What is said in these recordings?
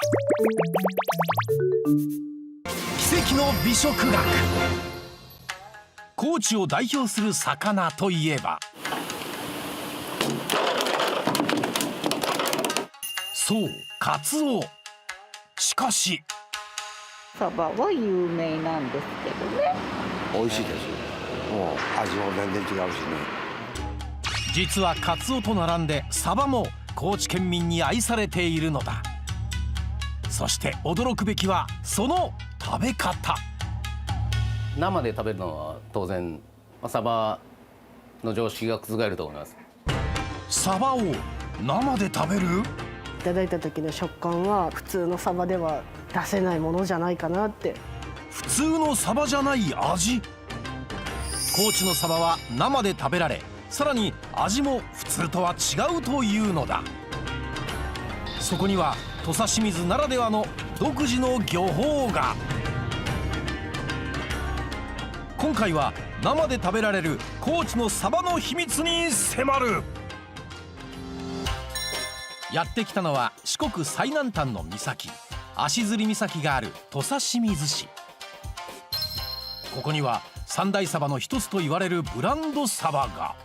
奇跡の美食学。高知を代表する魚といえば、そう、カツオ。しかしサバは有名なんですけどね。美味しいです。もう味も全然違うしね。実はカツオと並んでサバも高知県民に愛されているのだ。そして驚くべきはその食べ方。生で食べるのは当然サバの常識が覆ると思います。サバを生で食べる？いただいた時の食感は普通のサバでは出せないものじゃないかなって。普通のサバじゃない味。高知のサバは生で食べられ、さらに味も普通とは違うというのだ。そこには土佐清水ならではの独自の漁法が。今回は生で食べられる高知のサバの秘密に迫る。やってきたのは四国最南端の岬、足摺岬がある土佐清水市。ここには三大サバの一つと言われるブランドサバが。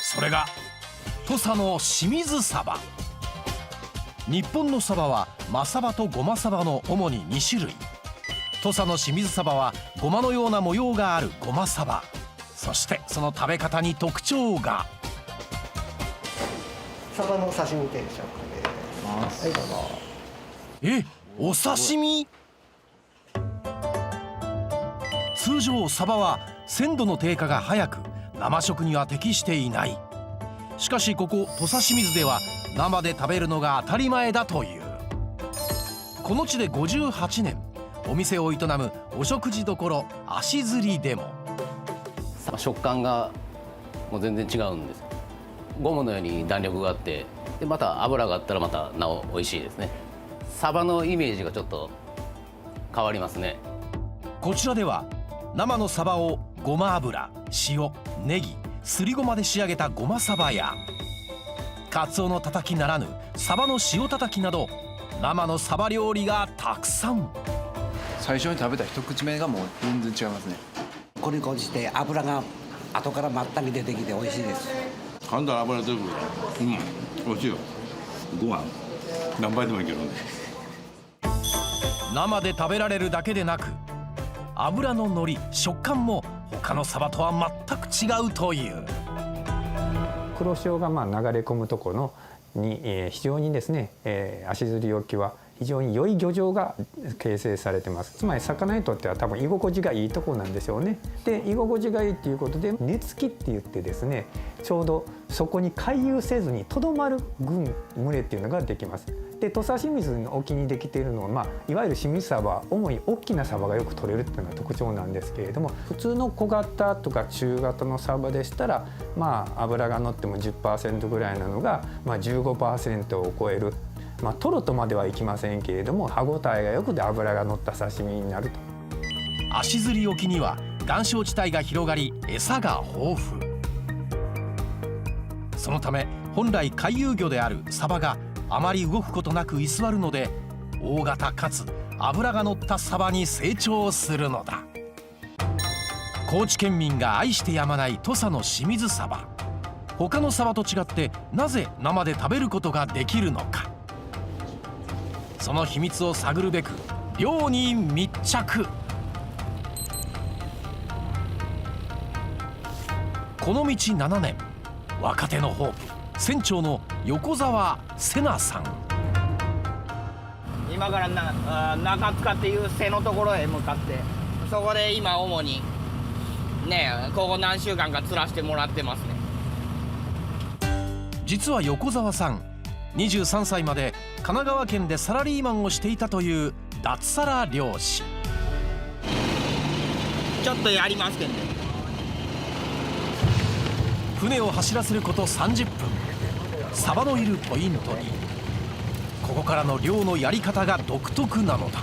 それが土佐の清水サバ。日本のサバは真サバとゴマサバの主に2種類。土佐の清水サバはゴマのような模様があるゴマサバ。そしてその食べ方に特徴が。サバの刺身定食です。はい、どうぞ。え、お刺身？通常サバは鮮度の低下が早く生食には適していない。しかしここ土佐清水では生で食べるのが当たり前だという。この地で58年お店を営むお食事処足摺でも食感がもう全然違うんです。ゴムのように弾力があって、でまた油があったらまたなお美味しいですね。サバのイメージがちょっと変わりますね。こちらでは生のサバをごま油、塩、ネギ、すりごまで仕上げたごまサバや、カツオのたたきならぬサバの塩たたきなど生のサバ料理がたくさん。最初に食べた一口目がもう全然違いますね。コリコリして油が後からまったり出てきて美味しいです。噛んだら油出てくるから、美味しいよ。ご飯何杯でもいけるね。生で食べられるだけでなく、油の乗り、食感も他のサバとは全く違うという。黒潮が流れ込むところに、非常にですね、足摺沖は非常に良い漁場が形成されてます。つまり魚にとっては多分居心地がいいところなんでしょうね。で居心地がいいっていうことで根付きって言ってですね、ちょうどそこに回遊せずにとどまる群れっていうのができます。で土佐清水の沖にできているのは、いわゆる清水サバ、主に大きなサバがよく取れるっていうのが特徴なんですけれども、普通の小型とか中型のサバでしたら、脂が乗っても 10% ぐらいなのが、15% を超える。トロとまではいきませんけれども、歯ごたえがよくて脂が乗った刺身になると。足摺沖には岩礁地帯が広がり、餌が豊富。そのため本来回遊魚であるサバがあまり動くことなく居座るので、大型かつ脂が乗ったサバに成長するのだ。高知県民が愛してやまない土佐の清水サバ。他のサバと違ってなぜ生で食べることができるのか。その秘密を探るべく漁に密着。この道7年、若手のホープ、船長の横澤瀬名さん。今から中塚っていう瀬のところへ向かって、そこで今主にね、ここ何週間か釣らせてもらってますね。実は横澤さん、23歳まで神奈川県でサラリーマンをしていたという脱サラ漁師。ちょっとやりますけどね。船を走らせること30分。サバのいるポイントに。ここからの漁のやり方が独特なのだ。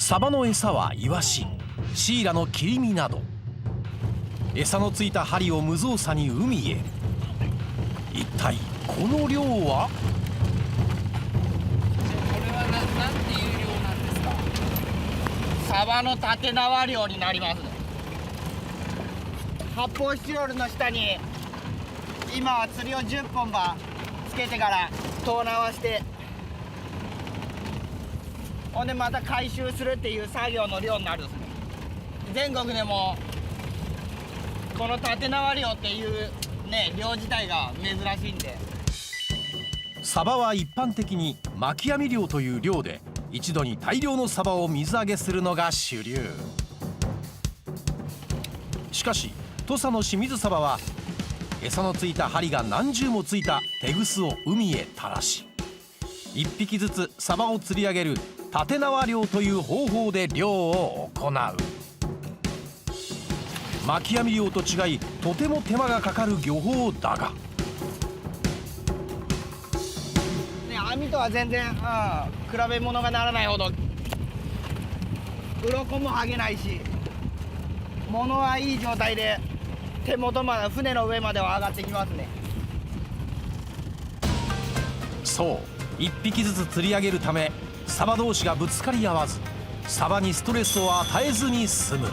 サバの餌はイワシ、シイラの切り身など。餌のついた針を無造作に海へ。一体この漁は？なんていう漁なんですか？サバの縦縄漁になりますね。発泡スチロールの下に今は釣りを10本ばつけてから遠縄してほんでまた回収するっていう作業の漁になるんですね。全国でもこの縦縄漁っていうね漁自体が珍しいんで。サバは一般的に巻き網漁という漁で一度に大量のサバを水揚げするのが主流。しかし土佐の清水サバは餌のついた針が何重もついたテグスを海へ垂らし1匹ずつサバを釣り上げる縦縄漁という方法で漁を行う。巻き網漁と違いとても手間がかかる漁法だが、網とは全然、比べ物がならないほど鱗も剥げないし物はいい状態で手元まで船の上までは上がってきますね。そう1匹ずつ釣り上げるためサバ同士がぶつかり合わずサバにストレスを与えずに済む。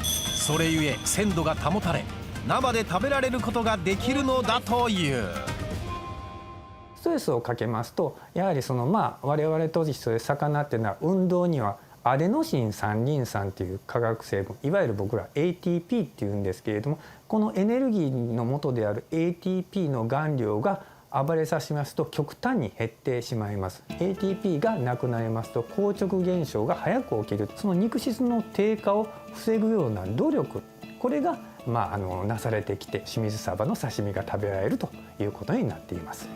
それゆえ鮮度が保たれ生で食べられることができるのだという。ストレスをかけますとやはり我々と一緒で魚っていうのは運動にはアデノシン三リン酸という化学成分いわゆる僕ら ATP っていうんですけれどもこのエネルギーの元である ATP の含量が暴れさしますと極端に減ってしまいます。 ATP がなくなりますと硬直現象が早く起きる。その肉質の低下を防ぐような努力これがなされてきて清水サバの刺身が食べられるということになっています。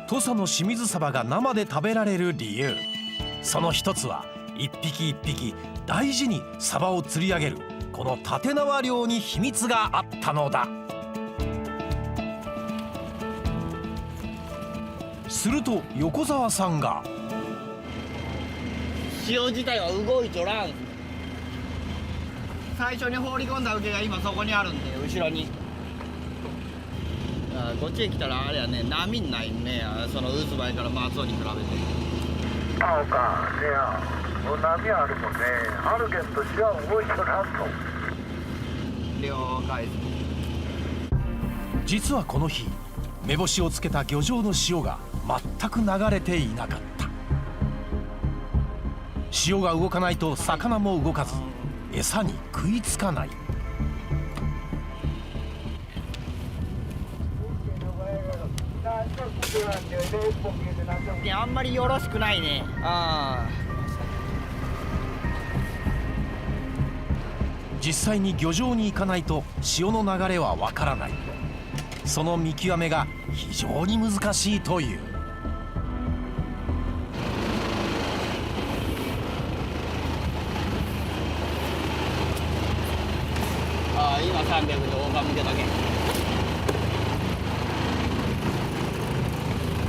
土佐の清水サバが生で食べられる理由、その一つは一匹一匹大事にサバを釣り上げるこの縦縄漁に秘密があったのだ。すると横澤さんが潮自体は動いちょらん。最初に放り込んだ受けが今そこにあるんで後ろにこっちへ来たらあれやね波ないねその渦前から松尾に比べて。そうかいや波あるもんねあるけど潮は動いちょらんと。了解。実はこの日目星をつけた漁場の潮が全く流れていなかった。潮が動かないと魚も動かず餌に食いつかない。あんまりよろしくないね。実際に漁場に行かないと潮の流れはわからない。その見極めが非常に難しいという。今300で大葉向けだけ。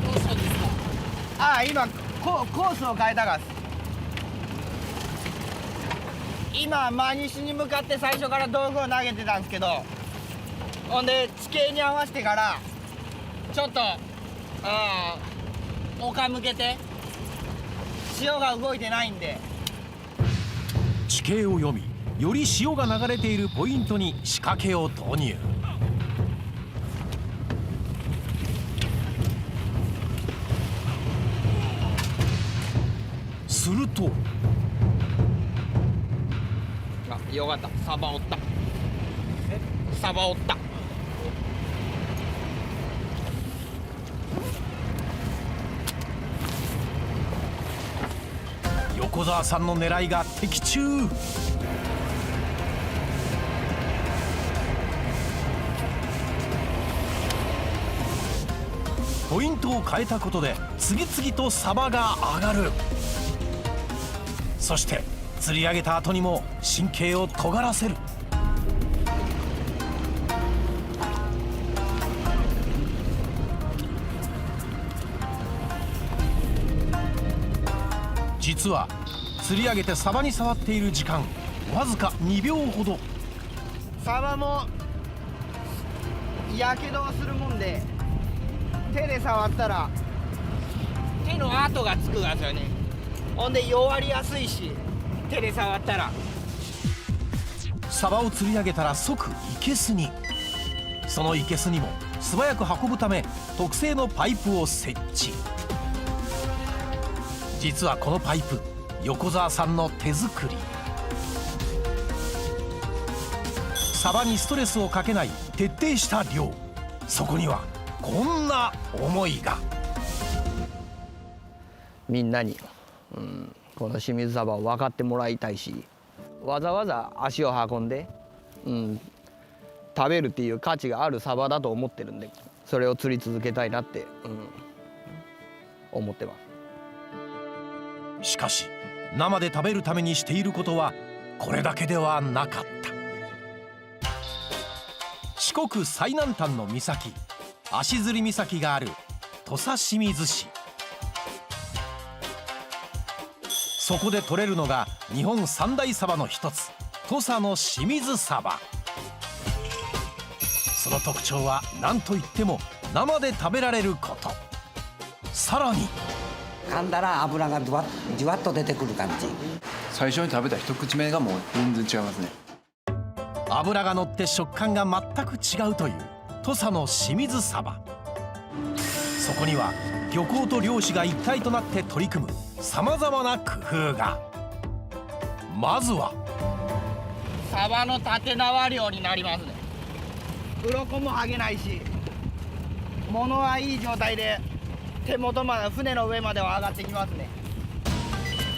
どうしたんですか？今コースを変えたがす。今真西に向かって最初から道具を投げてたんですけどほんで地形に合わせてからちょっと丘向けて潮が動いてないんで地形を読みより潮が流れているポイントに仕掛けを投入。するとよかった。サバおった。サバおった。横澤さんの狙いが的中。ポイントを変えたことで次々とサバが上がる。そして釣り上げた後にも神経を尖らせる。実は釣り上げてサバに触っている時間わずか2秒ほど。サバもやけどをするもんで手で触ったら手の跡がつくがですよね。ほんで弱りやすいし、手で触ったら。サバを釣り上げたら即生けすに。その生けすにも素早く運ぶため特製のパイプを設置。実はこのパイプ横澤さんの手作り。サバにストレスをかけない徹底した漁。そこにはこんな思いが。みんなに、この清水サバを分かってもらいたいし、わざわざ足を運んで、食べるっていう価値があるサバだと思ってるんで、それを釣り続けたいなって、思ってます。しかし生で食べるためにしていることはこれだけではなかった。四国最南端の岬、足摺岬がある土佐清水市。そこで取れるのが日本三大サバの一つ、土佐の清水サバ。その特徴は何といっても生で食べられること。さらに噛んだら油がじわっと出てくる感じ。最初に食べた一口目がもう全然違いますね。脂が乗って食感が全く違うという土佐の清水サバ。そこには漁港と漁師が一体となって取り組むさまざまな工夫が。まずはサバの縦縄漁になりますね。鱗も剥げないし、物はいい状態で手元まで、船の上までは上がってきますね。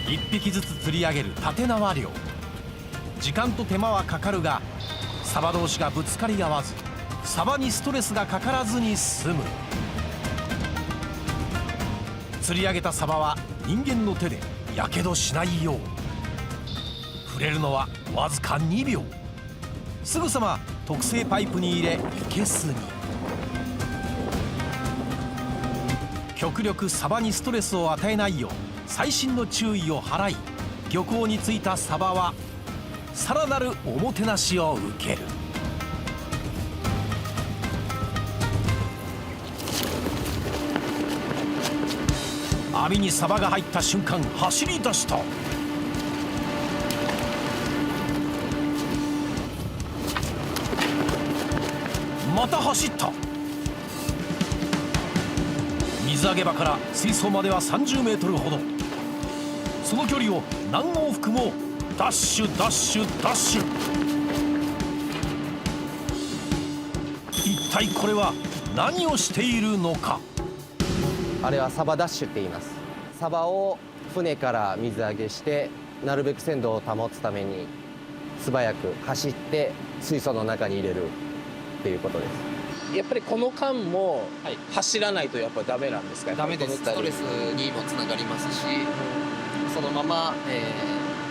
一匹ずつ釣り上げる縦縄漁。時間と手間はかかるがサバ同士がぶつかり合わず、サバにストレスがかからずに済む。釣り上げたサバは人間の手でやけどしないよう触れるのはわずか2秒。すぐさま特製パイプに入れ生けすに。極力サバにストレスを与えないよう細心の注意を払い、漁港に着いたサバはさらなるおもてなしを受ける。網にサバが入った瞬間走り出した。また走った。水揚げ場から水槽までは30メートルほど。その距離を何往復もダッシュダッシュダッシュ。一体これは何をしているのか。あれはサバダッシュって言います。サバを船から水揚げしてなるべく鮮度を保つために素早く走って水槽の中に入れるっていうことです。やっぱりこの間も走らないとやっぱダメなんですか？ダメです。ストレスにもつながりますし、そのまま、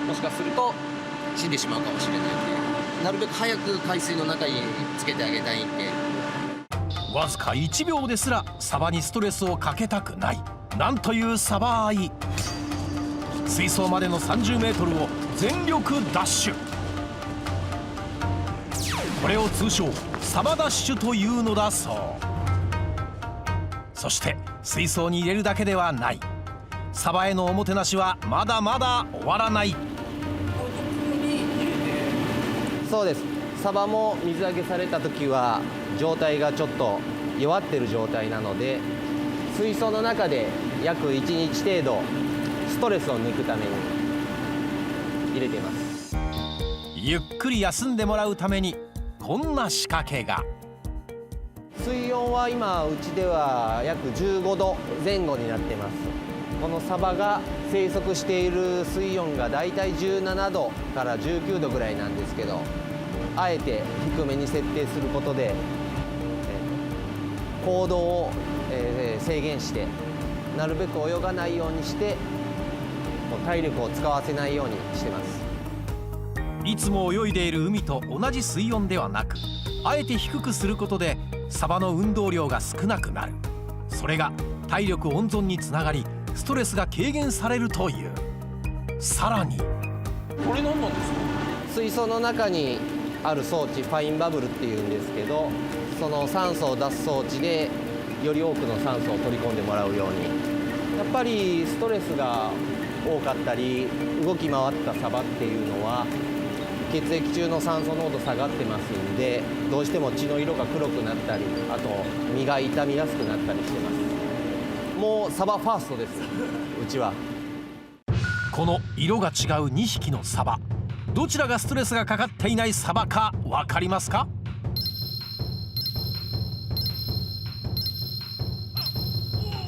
もしかすると死んでしまうかもしれないので、なるべく早く海水の中につけてあげたいんで。わずか1秒ですらサバにストレスをかけたくない。なんというサバ愛。水槽までの30メートルを全力ダッシュ。これを通称サバダッシュというのだそう。そして水槽に入れるだけではない。サバへのおもてなしはまだまだ終わらない。そうです。サバも水揚げされた時は状態がちょっと弱ってる状態なので、水槽の中で約1日程度ストレスを抜くために入れています。ゆっくり休んでもらうためにこんな仕掛けが。水温は今うちでは約15度前後になっています。このサバが生息している水温がだいたい17度から19度ぐらいなんですけど、あえて低めに設定することで行動を制限してなるべく泳がないようにして体力を使わせないようにしてます。いつも泳いでいる海と同じ水温ではなく、あえて低くすることでサバの運動量が少なくなる。それが体力温存につながりストレスが軽減されるという。さらにこれ何なんですか？水槽の中にある装置、ファインバブルっていうんですけど、その酸素を出す装置でより多くの酸素を取り込んでもらうようにやっぱりストレスが多かったり動き回ったサバっていうのは血液中の酸素濃度下がってますんで、どうしても血の色が黒くなったり、あと身が傷みやすくなったりしてます。もうサバファーストです、うちは。この色が違う2匹のサバ、どちらがストレスがかかっていないサバか分かりますか？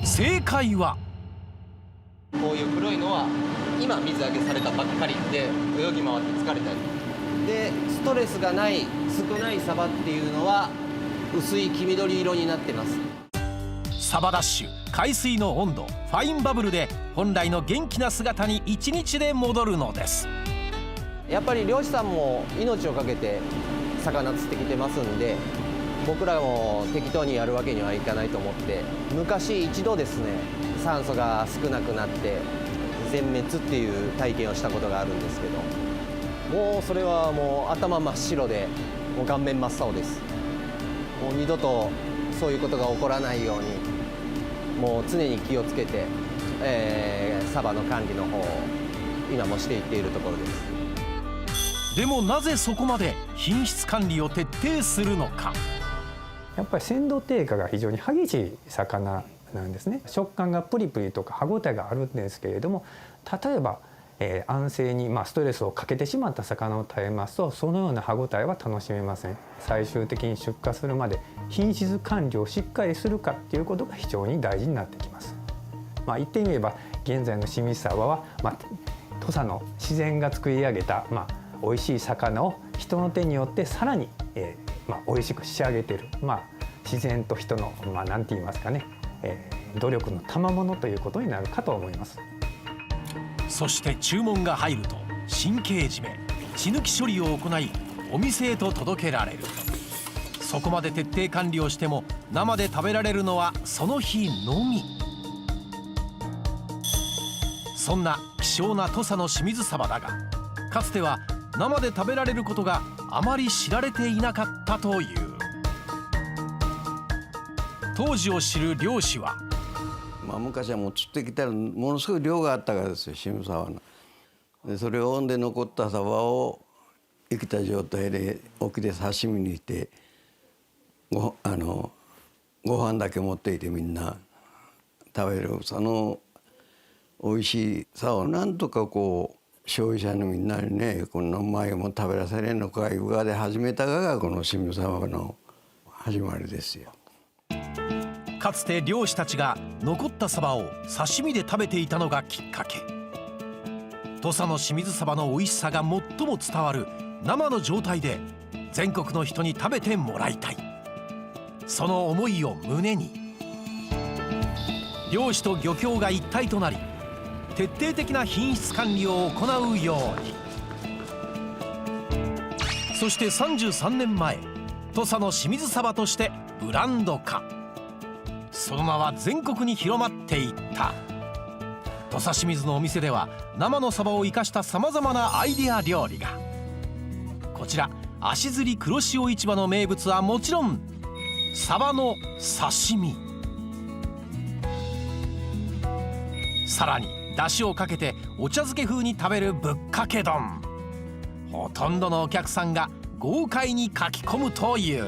正解はこういう黒いのは今水揚げされたばっかりで泳ぎ回って疲れたりで、ストレスがない少ないサバっていうのは薄い黄緑色になってます。サバダッシュ、海水の温度、ファインバブルで本来の元気な姿に1日で戻るのです。やっぱり漁師さんも命をかけて魚釣ってきてますんで、僕らも適当にやるわけにはいかないと思って、昔一度ですね、酸素が少なくなって全滅っていう体験をしたことがあるんですけど、もうそれはもう頭真っ白でもう顔面真っ青です。もう二度とそういうことが起こらないようにもう常に気をつけて、サバの管理の方を今もしていっているところです。でもなぜそこまで品質管理を徹底するのか。やっぱり鮮度低下が非常に激しい魚なんですね。食感がプリプリとか歯ごたえがあるんですけれども、例えば、安静にストレスをかけてしまった魚を食べますと、そのような歯ごたえは楽しめません。最終的に出荷するまで品質管理をしっかりするかということが非常に大事になってきます。言ってみれば現在の清水サバは、土佐の自然が作り上げた、美味しい魚を人の手によってさらに、美味しく仕上げている、自然と人の、なんて言いますかね、努力の賜物ということになるかと思います。そして注文が入ると神経締め、血抜き処理を行いお店へと届けられる。そこまで徹底管理をしても生で食べられるのはその日のみ。そんな希少な土佐の清水サバだが、かつては生で食べられることがあまり知られていなかったという。当時を知る漁師は、昔はもう釣ってきたらものすごい量があったからですよ、清水サバの。でそれを温で残ったサバを生きた状態で沖で刺身にしてご飯だけ持っていてみんな食べる、その美味しいさをなんとか消費者のみんなにね、この前も食べらせれんのかいう側で始めたがこの清水サバの始まりですよ。かつて漁師たちが残ったサバを刺身で食べていたのがきっかけ。土佐の清水サバの美味しさが最も伝わる生の状態で全国の人に食べてもらいたい。その思いを胸に漁師と漁協が一体となり、徹底的な品質管理を行うように。そして33年前、土佐の清水サバとしてブランド化。その名は全国に広まっていった。土佐清水のお店では生のサバを生かしたさまざまなアイデア料理が。こちら足摺黒潮市場の名物はもちろんサバの刺身。さらに出汁をかけてお茶漬け風に食べるぶっかけ丼。ほとんどのお客さんが豪快にかき込むという。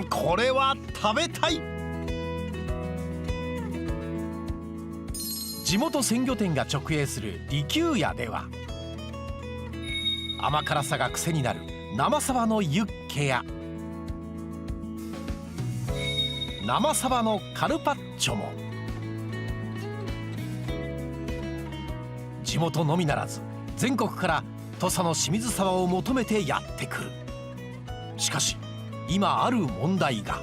これは食べたい。地元鮮魚店が直営する利休屋では、甘辛さが癖になる生サバのユッケや生サバのカルパッチョも、地元のみならず全国から土佐の清水サバを求めてやってくる。しかし今ある問題が。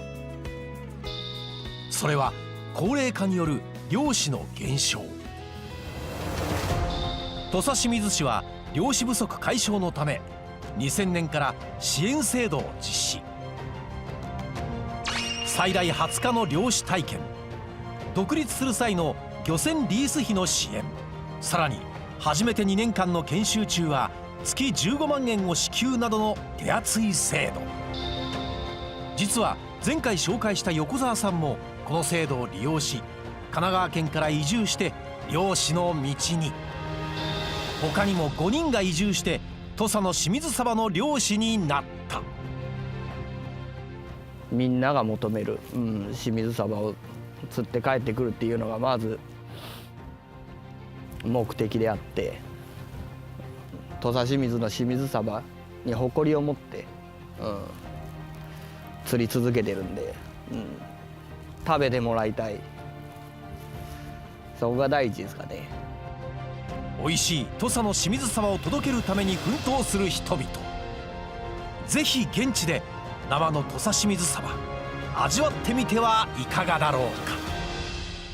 それは高齢化による漁師の減少。土佐清水市は漁師不足解消のため2000年から支援制度を実施。最大20日の漁師体験、独立する際の漁船リース費の支援、さらに初めて2年間の研修中は月15万円を支給などの手厚い制度。実は前回紹介した横澤さんもこの制度を利用し奈川県から移住して漁師の道に。他にも5人が移住して土佐の清水鯖の漁師になった。みんなが求める、清水鯖を釣って帰ってくるっていうのがまず目的であって、土佐清水の清水鯖に誇りを持って、釣り続けてるんで、食べてもらいたい、そこが第一ですかね。美味しい土佐の清水鯖を届けるために奮闘する人々。ぜひ現地で生の土佐清水鯖味わってみてはいかがだろうか。